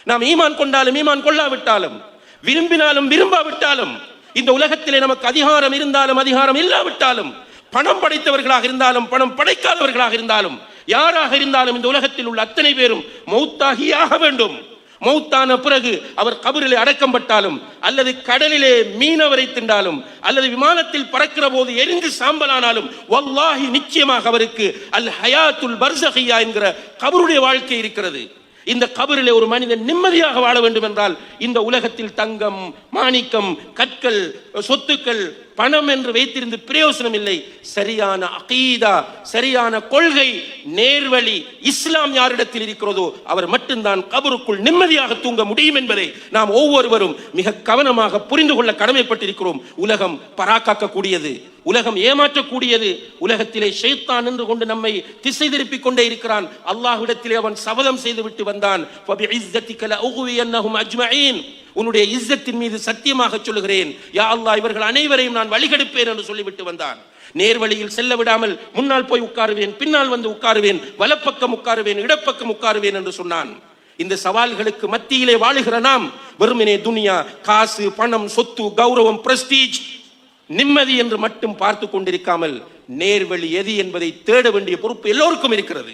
நாம் ஈமான் கொண்டாலும் ஈமான் கொள்ளாவிட்டாலும், விரும்பினாலும் விரும்பாவிட்டாலும், இந்த உலகத்திலே நமக்கு அதிகாரம் இருந்தாலும் அதிகாரம் இல்லாவிட்டாலும், பணம் படைத்தவர்களாக இருந்தாலும் பணம் படைக்காதவர்களாக இருந்தாலும், யாராக இருந்தாலும் இந்த உலகத்தில் உள்ள அத்தனை பேரும் மௌத்தாகியாக வேண்டும். மௌத்தான பிறகு அவர் கபரிலே அடக்கப்பட்டாலும், அல்லது கடலிலே மீனவரை தின்றாலும், அல்லது விமானத்தில் பறக்கிற போது எரிந்து சாம்பலானாலும், வல்லாஹி நிச்சயமாக அவருக்கு அல் ஹயாத்துல் பர்ஸகியா என்கிற கபருடைய வாழ்க்கை இருக்கிறது. இந்த கபரிலே ஒரு மனிதன் நிம்மதியாக வாழ வேண்டும் என்றால், இந்த உலகத்தில் தங்கம், மாணிக்கம், கற்கள், சொத்துக்கள், பணம் என்று வைத்திருந்து பிரயோசனம் இல்லை. சரியான அகீதா, சரியான கொள்கை, நேர்வழி, இஸ்லாம் யாரிடத்தில் இருக்கிறதோ அவர் மட்டும்தான் கபருக்குள் நிம்மதியாக தூங்க முடியும் என்பதை நாம் ஒவ்வொருவரும் மிக கவனமாக புரிந்து கொள்ள கடமைப்பட்டிருக்கிறோம். உலகம் பராக்காக்கக்கூடியது, உலகம் ஏமாற்றக்கூடியது. உலகத்திலே ஷைத்தான் என்று கொண்டு நம்மை திசை திருப்பிக் கொண்டே இருக்கிறான். அல்லாஹ்விடத்திலே அவன் சபதம் செய்து விட்டு வந்தான், உன்னுடைய இஸ்ஸத்தின் மீது சத்தியமாக சொல்லுகிறேன், யா அல்லாஹ், இவர்கள் அனைவரையும் நான் வழிகெடுப்பேன் என்று சொல்லிவிட்டு வந்தான். நேர்வழியில் செல்ல விடாமல் முன்னால் போய் உட்காருவேன், பின்னால் வந்து உட்காருவேன், வலப்பக்கம் உட்காருவேன், இடப்பக்கம் உட்காருவேன் என்று சொன்னான். இந்த சவால்களுக்கு மத்தியிலே வாழுகிற நாம் வெறுமனே துனியா, காசு, பணம், சொத்து, கௌரவம், பிரஸ்டீஜ், நிம்மதி என்று மட்டும் பார்த்து கொண்டிருக்காமல் நேர்வழி எது என்பதை தேட வேண்டிய பொறுப்பு எல்லோருக்கும் இருக்கிறது.